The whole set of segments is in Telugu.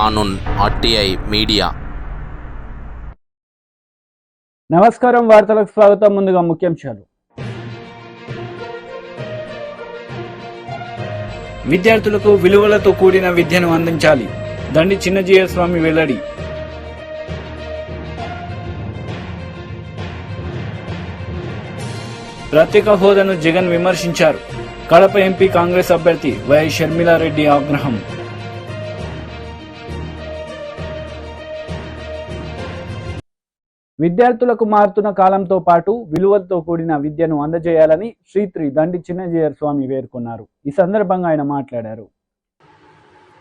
కానూన్ RTI మీడియా. నమస్కారం, వార్తలకు స్వాగతం. ముందుగా ముఖ్యాంశాలు. విద్యార్థులకు విలువలతో కూడిన విద్యను అందించాలి, దండి చిన్నజీయ స్వామి వెల్లడి. ప్రత్యేక హోదాను జగన్ విమర్శించారు. కడప ఎంపీ కాంగ్రెస్ అభ్యర్థి వై షర్మిలారెడ్డి ఆగ్రహం. విద్యార్థులకు మారుతున్న కాలంతో పాటు విలువలతో కూడిన విద్యను అందజేయాలని శ్రీ దండి చిన్నజీయ స్వామి పేర్కొన్నారు. ఈ సందర్భంగా ఆయన మాట్లాడారు.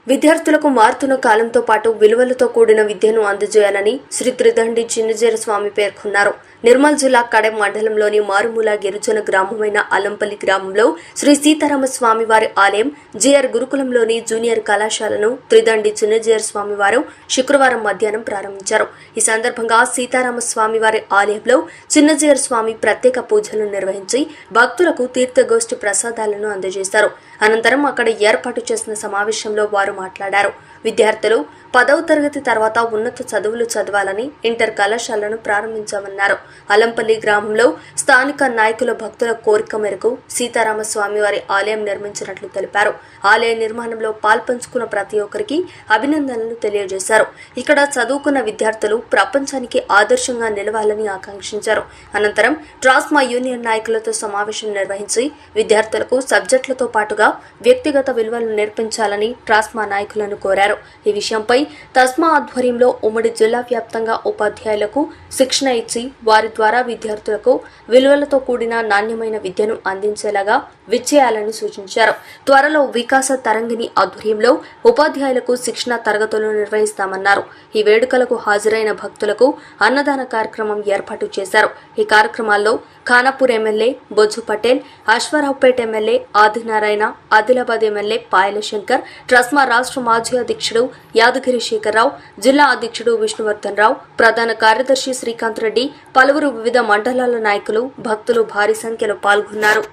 విద్యార్థులకు మారుతున్న కాలంతో పాటు విలువలతో కూడిన విద్యను అందజేయాలని శ్రీ దండి చిన్నజీయ స్వామి పేర్కొన్నారు. నిర్మల్ జిల్లా కడెం మండలంలోని మారుమూల గిరిజన గ్రామమైన అలంపల్లి గ్రామంలో శ్రీ సీతారామస్వామి వారి ఆలయం, జిఆర్ గురుకులంలోని జూనియర్ కళాశాలను త్రిదండి చిన్నజీయ స్వామి వారు శుక్రవారం మధ్యాహ్నం ప్రారంభించారు. ఈ సందర్భంగా సీతారామస్వామి వారి ఆలయంలో చిన్నజీయ స్వామి ప్రత్యేక పూజలు నిర్వహించి భక్తులకు తీర్థగోష్ఠి ప్రసాదాలను అందజేశారు. అనంతరం అక్కడ ఏర్పాటు చేసిన సమావేశంలో వారు మాట్లాడారు. విద్యార్థులు 10వ తరగతి తర్వాత ఉన్నత చదువులు చదవాలని ఇంటర్ కళాశాలను ప్రారంభించామన్నారు. అలంపల్లి గ్రామంలో స్థానిక నాయకుల భక్తుల కోరిక మేరకు సీతారామస్వామి వారి ఆలయం నిర్మించినట్లు తెలిపారు. ఆలయ నిర్మాణంలో పాల్పంచుకున్న ప్రతి ఒక్కరికి అభినందనలు తెలియజేశారు. ఇక్కడ చదువుకున్న విద్యార్థులు ప్రపంచానికి ఆదర్శంగా నిలవాలని ఆకాంక్షించారు. అనంతరం ట్రాస్మా యూనియన్ నాయకులతో సమావేశం నిర్వహించి విద్యార్థులకు సబ్జెక్టులతో పాటుగా వ్యక్తిగత విలువలను నేర్పించాలని ట్రాస్మా నాయకులను కోరారు. ఈ విషయంపై తస్మా ఆధ్వర్యంలో ఉమ్మడి జిల్లా వ్యాప్తంగా ఉపాధ్యాయులకు శిక్షణ ఇచ్చి వారి ద్వారా విద్యార్థులకు విలువలతో కూడిన నాణ్యమైన విద్యను అందించేలాగా విచ్చేయాలని సూచించారు. త్వరలో వికాస తరంగిణి ఆధ్వర్యంలో ఉపాధ్యాయులకు శిక్షణ తరగతులు నిర్వహిస్తామన్నారు. ఈ వేడుకలకు హాజరైన భక్తులకు అన్నదాన కార్యక్రమం ఏర్పాటు చేశారు. ఈ కార్యక్రమాల్లో Khanapur MLA Bojju Patel, Ashwaraopeta MLA Adinarayana, Adilabad MLA Payala Shankar, TRSMA రాష్ట్ర మాజీ అధ్యక్షుడు యాదగిరి శేఖర్రావు, జిల్లా అధ్యక్షుడు విష్ణువర్ధన్ రావు, ప్రధాన కార్యదర్శి శ్రీకాంత్ రెడ్డి, పలువురు వివిధ మండలాల నాయకులు, భక్తులు భారీ సంఖ్యలో పాల్గొన్నారు.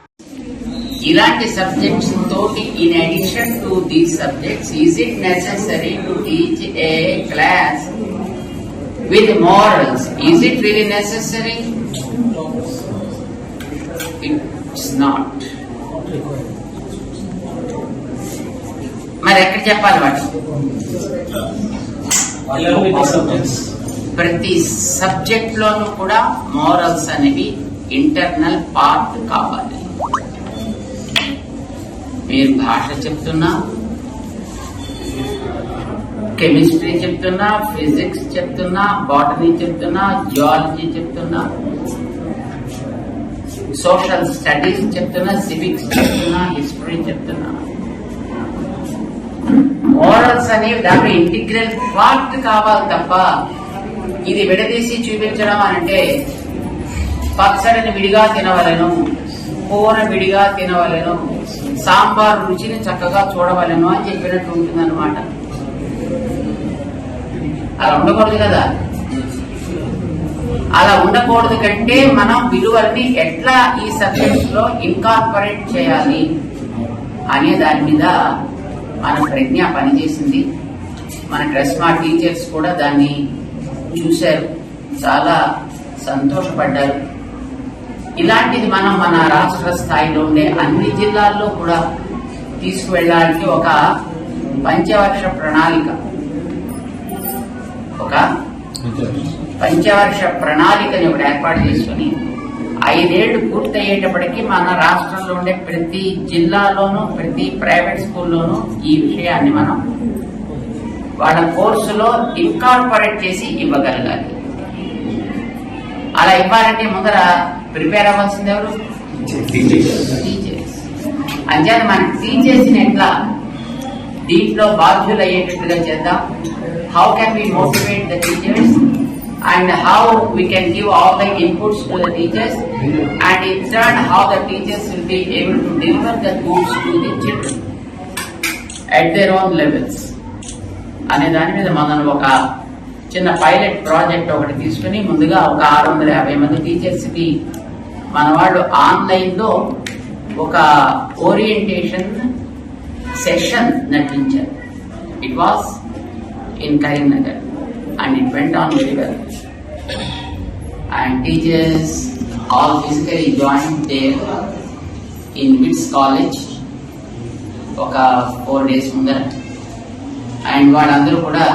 ఇలాంటి సబ్జెక్ట్స్ తోటి in addition to these subjects is it necessary to teach a class with morals? Is it really necessary? It's not. మరి ఎక్కడ చెప్పాలి వాటి? ప్రతి సబ్జెక్ట్ లోనూ కూడా మోరల్స్ అనేవి ఇంటర్నల్ పార్ట్ కావాలి. మీరు భాష చెప్తున్నా, కెమిస్ట్రీ చెప్తున్నా, ఫిజిక్స్ చెప్తున్నా, బాటనీ చెప్తున్నా, జియాలజీ చెప్తున్నా, సోషల్ స్టడీస్ చెప్తున్నా, సివిక్స్ చెప్తున్నా, హిస్టరీ చెప్తున్నా, మోరల్స్ అనేవి దాంట్లో ఇంటిగ్రల్ పార్ట్ కావాలి తప్ప ఇది విడదీసి చూపించడం అంటే పచ్చడిని విడిగా తినవలను, కూర విడిగా తినవలను, సాంబార్ రుచిని చక్కగా చూడవలను అని చెప్పినట్టు ఉంటుందన్నమాట. అలా ఉండకూడదు కదా. అలా ఉండకూడదు కంటే మనం విలువల్ని ఎట్లా ఈ సబ్జెక్ట్స్ లో ఇన్కార్పొరేట్ చేయాలి అనే దాని మీద మన ప్రజ్ఞ పనిచేసింది. మన ట్రస్మా టీచర్స్ కూడా దాన్ని చూశారు, చాలా సంతోషపడ్డారు. ఇలాంటిది మనం మన రాష్ట్ర స్థాయిలో ఉండే అన్ని జిల్లాల్లో కూడా తీసుకువెళ్ళడానికి ఒక పంచవర్ష ప్రణాళికని ఒకటి ఏర్పాటు చేసుకుని 5 ఏళ్లు పూర్తయ్యేటప్పటికీ మన రాష్ట్రంలో ఉండే ప్రతి జిల్లాలోనూ ప్రతి ప్రైవేట్ స్కూల్లోనూ ఈ విషయాన్ని మనం వాళ్ళ కోర్సులో ఇన్కార్పొరేట్ చేసి ఇవ్వగలగాలి. అలా ఇవ్వాలంటే ముందర ప్రిపేర్ అవ్వాల్సింది ఎవరు? టీచర్స్. అంచేత మన టీచర్స్ ని ఎట్లా దీంట్లో బాధ్యులు అయ్యేటట్టుగా చేద్దాం. How can we motivate the teachers and how we can give all the inputs to the teachers, and in turn how the teachers will be able to deliver the goods to the children at their own levels అనే దాని మీద మనం ఒక చిన్న పైలట్ ప్రాజెక్ట్ ఒకటి తీసుకుని ముందుగా ఒక 650 మంది టీచర్స్ కి మన వాళ్ళు ఆన్లైన్ లో ఒక ఓరియంటేషన్ సెషన్ నటించారు. It was in Karimnagar, and it went on very well. And teachers all physically joined there in MITS College ఒక 4 days ముందర. అండ్ వాళ్ళందరూ కూడా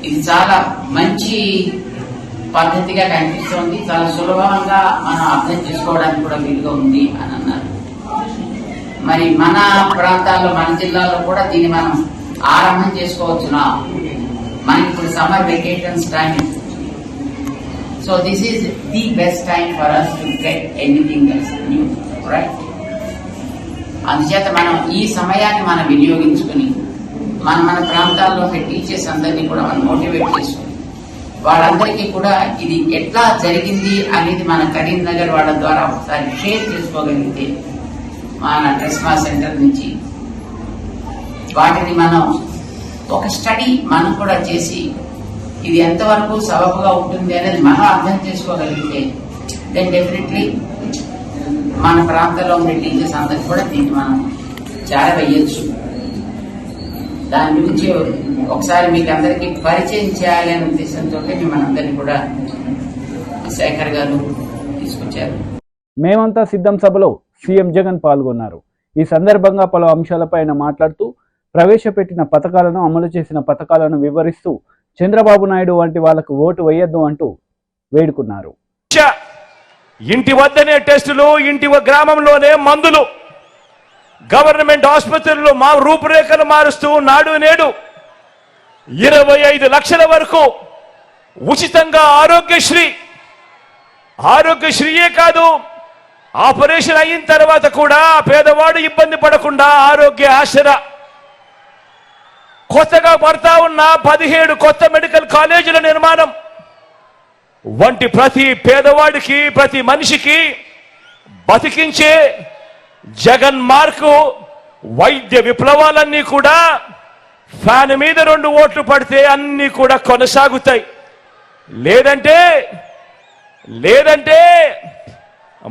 ఇది చాలా మంచి పద్ధతిగా కనిపిస్తోంది, చాలా సులభంగా మనం అర్థం చేసుకోవడానికి కూడా వీలుగా ఉంది అని అన్నారు. మరి మన ప్రాంతాల్లో, మన జిల్లాలో కూడా దీన్ని మనం ఆరంభం చేసుకోవచ్చునా? మనకి ఇప్పుడు summer vacations time, so this is the best time for us to get anything else new, right? అందుచేత మనం ఈ సమయాన్ని మనం వినియోగించుకుని మన ప్రాంతాల్లో టీచర్స్ అందరినీ కూడా మనం మోటివేట్ చేసుకుని వాళ్ళందరికీ కూడా ఇది ఎట్లా జరిగింది అనేది మన కరీంనగర్ వాళ్ళ ద్వారా ఒకసారి షేర్ చేసుకోగలిగితే, మన ట్రెస్మా సెంటర్ నుంచి వాటిని మనం ఒక స్టడీ మనం కూడా చేసి ఇది ఎంతవరకు సబబుగా ఉంటుంది అనేది మనం అర్థం చేసుకోగలిగితే, దెన్ డెఫినెట్లీ మన ప్రాంతంలో ఉండే టీచర్స్ అందరికి కూడా దీన్ని మనం చేరవేయచ్చు. దాని గురించి ఒకసారి మీకు అందరికీ పరిచయం చేయాలి అనే ఉద్దేశంతో మనందరినీ కూడా శేఖర్ గారు తీసుకొచ్చారు. మేమంతా సిద్ధం సభలో సీఎం జగన్ పాల్గొన్నారు. ఈ సందర్భంగా పలు అంశాలపై ఆయన మాట్లాడుతూ ప్రవేశపెట్టిన పథకాలను, అమలు చేసిన పథకాలను వివరిస్తూ చంద్రబాబు నాయుడు వంటి వాళ్లకు ఓటు వేయొద్దు అంటూ వేడుకున్నారు. ఇంటి వద్దనే టెస్టులు, ఇంటి గ్రామంలోనే మందులు, గవర్నమెంట్ ఆసుపత్రుల్లో మా రూపురేఖలు మారుస్తూ నాడు నేడు 25 లక్షల వరకు ఉచితంగా ఆరోగ్యశ్రీయే కాదు, ఆపరేషన్ అయిన తర్వాత కూడా పేదవాడు ఇబ్బంది పడకుండా ఆరోగ్య ఆసరా, కొత్తగా పడతా ఉన్న 17 కొత్త మెడికల్ కాలేజీల నిర్మాణం వంటి ప్రతి పేదవాడికి, ప్రతి మనిషికి బతికించే జగన్ మార్కు వైద్య విప్లవాలన్నీ కూడా ఫ్యాన్ మీద 2 ఓట్లు పడితే అన్ని కూడా కొనసాగుతాయి. లేదంటే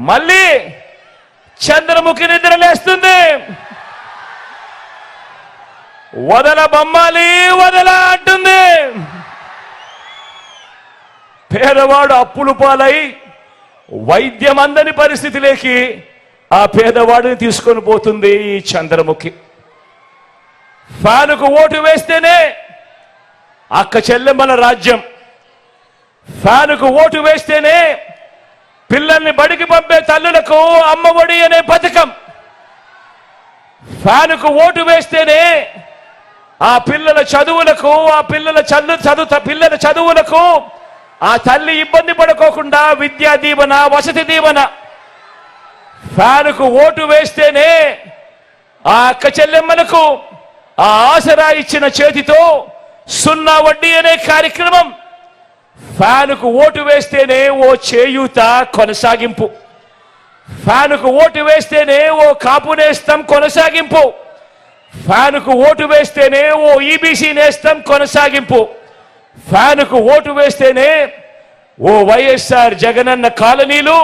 మళ్ళీ చంద్రముఖి నిద్రలేస్తుంది. వదల బొమ్మాలి వదల అంటుంది. పేదవాడు అప్పులు పాలై వైద్యం అందని పరిస్థితిలోకి ఆ పేదవాడిని తీసుకొని పోతుంది ఈ చంద్రముఖి. ఫ్యానుకు ఓటు వేస్తేనే అక్క చెల్లెమ్మల రాజ్యం, ఫ్యానుకు ఓటు వేస్తేనే పిల్లల్ని బడికి పంపే తల్లులకు అమ్మఒడి అనే పథకం, ఫ్యానుకు ఓటు వేస్తేనే ఆ పిల్లల చదువులకు, ఆ పిల్లల చదువులకు ఆ తల్లి ఇబ్బంది పడుకోకుండా విద్యా దీవెన, వసతి దీవెన. ఫ్యానుకు ఓటు వేస్తేనే ఆ అక్క చెల్లెమ్మలకు ఆ ఆసరా ఇచ్చిన చేతితో 0 వడ్డీ అనే కార్యక్రమం. ఫ్యానుకు ఓటు వేస్తేనే ఓ చేయూత కొనసాగింపు, ఫ్యానుకు ఓటు వేస్తేనే ఓ కాపు నేస్తం కొనసాగింపు, ఫ్యానుకు ఓటు వేస్తేనే ఓ ఈబీసీ నేస్తం కొనసాగింపు, ఫ్యానుకు ఓటు వేస్తేనే ఓ వైఎస్ఆర్ జగనన్న కాలనీలు,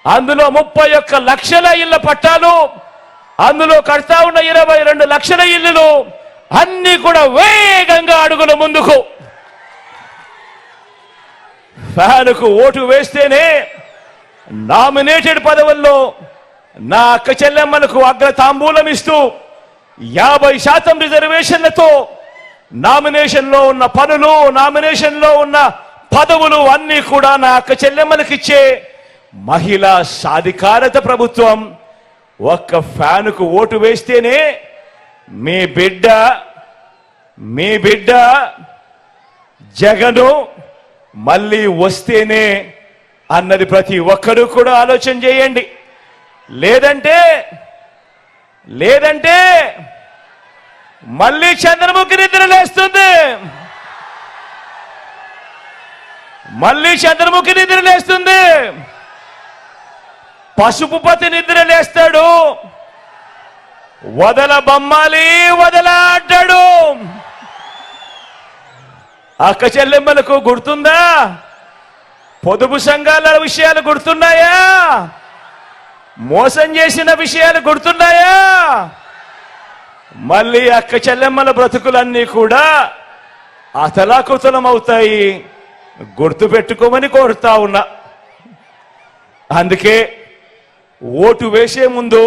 అందులో 31 లక్షల ఇళ్ల పట్టాలు, అందులో కడతా ఉన్న 22 లక్షల ఇళ్లు, అన్ని కూడా వేగంగా అడుగుల ముందుకు. ఫ్యానుకు ఓటు వేస్తేనే నామినేటెడ్ పదవుల్లో నా అక్క చెల్లెమ్మలకు అగ్రతాంబూలం ఇస్తూ 50% రిజర్వేషన్లతో నామినేషన్లో ఉన్న పనులు, నామినేషన్లో ఉన్న పదవులు అన్నీ కూడా నా అక్క చెల్లెమ్మలకు ఇచ్చే మహిళా సాధికారత ప్రభుత్వం. ఒక్క ఫ్యానుకు ఓటు వేస్తేనే మీ బిడ్డ జగను మళ్ళీ వస్తేనే అన్నది ప్రతి ఒక్కరూ కూడా ఆలోచన చేయండి. లేదంటే మళ్ళీ చంద్రముఖి నిద్రలేస్తుంది, పసుపుపతి నిద్రలేస్తాడు, వదల బొమ్మాలి వదల అంటాడు. అక్క చెల్లెమ్మలకు గుర్తుందా? పొదుపు సంఘాల విషయాలు గుర్తున్నాయా? మోసం చేసిన విషయాలు గుర్తున్నాయా? మళ్ళీ అక్క చెల్లెమ్మల బ్రతుకులన్నీ కూడా అతలాకుతలం అవుతాయి. గుర్తుపెట్టుకోమని కోరుతా ఉన్నా. అందుకే ఓటు వేసే ముందు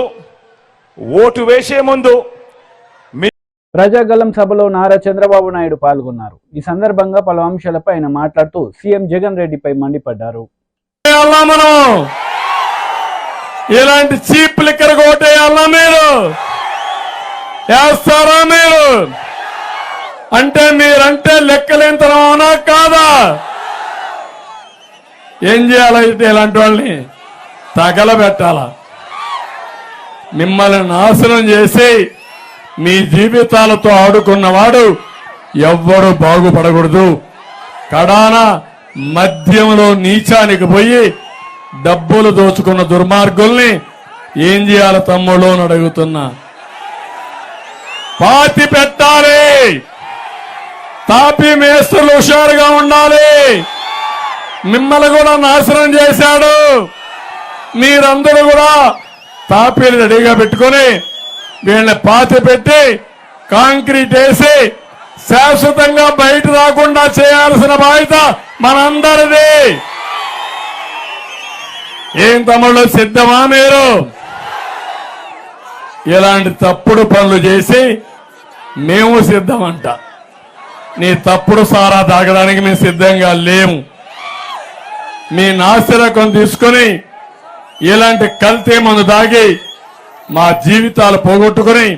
ప్రజాగలం సభలో నారా చంద్రబాబు నాయుడు పాల్గొన్నారు. ఈ సందర్భంగా పలు అంశాలపై ఆయన మాట్లాడుతూ సీఎం జగన్ రెడ్డిపై మండిపడ్డారు. మనం ఇలాంటి చీప్ లిక్కర్ కోటేయాలా? మీరు వేస్తారా? మీరు అంటే మీరంటే లెక్కలేంతనమా కాదా? ఏం చేయాలైతే ఇలాంటి వాళ్ళని తగలబెట్టాలా? మిమ్మల్ని నాశనం చేసి మీ జీవితాలతో ఆడుకున్నవాడు ఎవ్వడు బాగుపడకూడదు. కడాన మద్యంలో నీచానికి పోయి డబ్బులు దోచుకున్న దుర్మార్గుల్ని ఏం చేయాలి తమ్ముళ్ళు అని అడుగుతున్నా. పాతి పెట్టాలి. తాపీ మేస్త్రులు హుషారుగా ఉండాలి. మిమ్మల్ని కూడా నాశనం చేశాడు. మీరందరూ కూడా తాపీలు రెడీగా పెట్టుకొని వీళ్ళని పాతి పెట్టి కాంక్రీట్ వేసి శాశ్వతంగా బయట రాకుండా చేయాల్సిన బాధ్యత మనందరిది. ఏం తమ్ముళ్ళు, సిద్ధమా మీరు? ఇలాంటి తప్పుడు పనులు చేసి మేము సిద్ధమంట. నీ తప్పుడు సారా తాగడానికి మేము సిద్ధంగా లేము. మీ నాసిరకం తీసుకొని ఇలాంటి కల్తీ మందు తాగి మా జీవితాలు పోగొట్టుకుని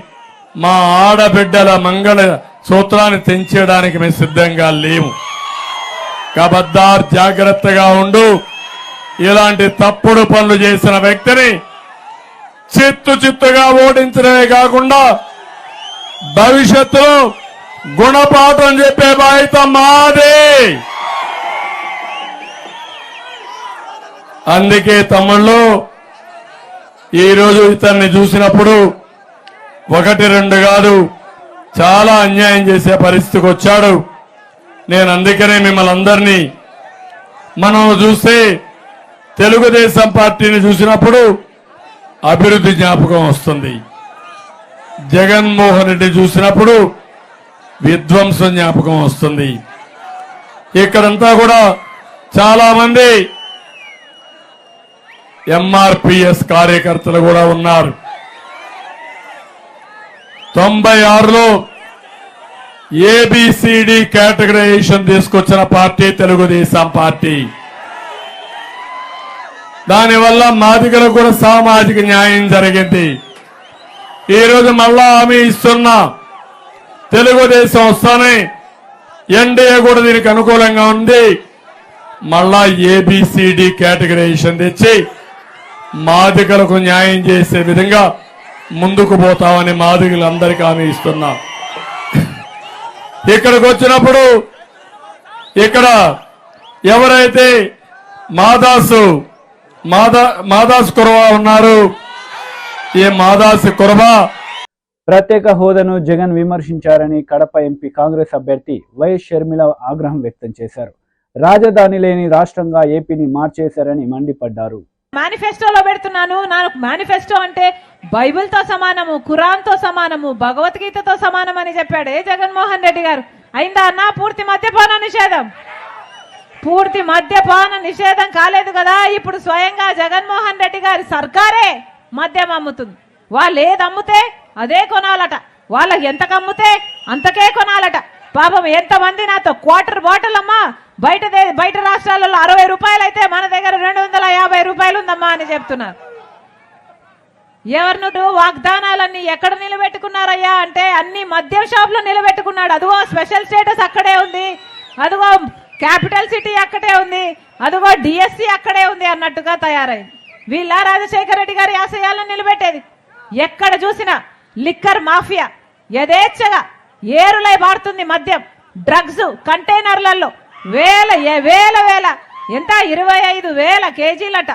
మా ఆడబిడ్డల మంగళ సూత్రాన్ని తెంచేయడానికి మేము సిద్ధంగా లేము. కబద్దార్, జాగ్రత్తగా ఉండు. ఇలాంటి తప్పుడు పనులు చేసిన వ్యక్తిని చిత్తుగా ఓడించడమే కాకుండా భవిష్యత్తులో గుణపాఠం చెప్పే బాధ్యత మాదే. అందుకే తమ్ముళ్ళు, ఈరోజు ఇతన్ని చూసినప్పుడు ఒకటి రెండు కాదు, చాలా అన్యాయం చేసే పరిస్థితికి వచ్చాడు. నేను అందుకనే మిమ్మల్ని అందరినీ, మనం చూస్తే తెలుగుదేశం పార్టీని చూసినప్పుడు అభివృద్ధి జ్ఞాపకం వస్తుంది. జగన్మోహన్ రెడ్డి చూసినప్పుడు విధ్వంసం జ్ఞాపకం వస్తుంది. ఇక్కడంతా కూడా చాలా మంది ఎంఆర్పిఎస్ కార్యకర్తలు కూడా ఉన్నారు. 96లో ఏబిసిడి కేటగరైజేషన్ తీసుకొచ్చిన పార్టీ తెలుగుదేశం పార్టీ. దానివల్ల మాదిగలకు కూడా సామాజిక న్యాయం జరిగింది. ఈరోజు మళ్ళా హామీ ఇస్తున్నా, తెలుగుదేశం వస్తానే ఎన్డీఏ కూడా దీనికి అనుకూలంగా ఉంది. మళ్ళా ఏబిసిడి కేటగరైజేషన్ తెచ్చి మాదిగలకు న్యాయం చేసే విధంగా ముందుకు పోతామని మాదిగలందరికీ హామీ ఇస్తున్నా. ఇక్కడికి వచ్చినప్పుడు ఇక్కడ ఎవరైతే మాదాసు కురవా ఉన్నారు, ఈ మాదాసు కురవా ప్రత్యేక హోదాను జగన్ విమర్శించారని కడప ఎంపీ కాంగ్రెస్ అభ్యర్థి వైఎస్ షర్మిల ఆగ్రహం వ్యక్తం చేశారు. రాజధాని లేని రాష్ట్రంగా ఏపీని మార్చేశారని మండిపడ్డారు. మేనిఫెస్టోలో పెడుతున్నాను. నాకు మేనిఫెస్టో అంటే బైబిల్తో సమానము, ఖురాన్తో సమానము, భగవద్గీతతో సమానం అని చెప్పాడు జగన్మోహన్ రెడ్డి గారు. అయిందా అన్న? పూర్తి మద్యపాన నిషేధం కాలేదు కదా. ఇప్పుడు స్వయంగా జగన్మోహన్ రెడ్డి గారి సర్కారే మద్యం అమ్ముతుంది. వాళ్ళు ఏది అమ్ముతే అదే కొనాలట, వాళ్ళకి ఎంతకు అమ్ముతే అంతకే కొనాలట. పాపం ఎంతమంది నాతో క్వార్టర్ బాటిల్ అమ్మా, బయట రాష్ట్రాలలో 60 రూపాయలు అయితే మన దగ్గర 250 రూపాయలు ఉందమ్మా అని చెప్తున్నారు. ఎవరినూ వాగ్దానాలన్నీ ఎక్కడ నిలబెట్టుకున్నారయ్యా అంటే అన్ని మద్యం షాపులో నిలబెట్టుకున్నాడు. అదిగో స్పెషల్ స్టేటస్ అక్కడే ఉంది, అదిగో క్యాపిటల్ సిటీ అక్కడే ఉంది, అదిగో డిఎస్సి అక్కడే ఉంది అన్నట్టుగా తయారైంది. వీళ్ళ రాజశేఖర రెడ్డి గారి ఆశయాలను నిలబెట్టేది. ఎక్కడ చూసినా లిక్కర్ మాఫియా యథేచ్ఛగా ఏరులై బారుతుంది. మద్యం, డ్రగ్స్ కంటైనర్లలో వేల ఎంత 25,000 కేజీలట.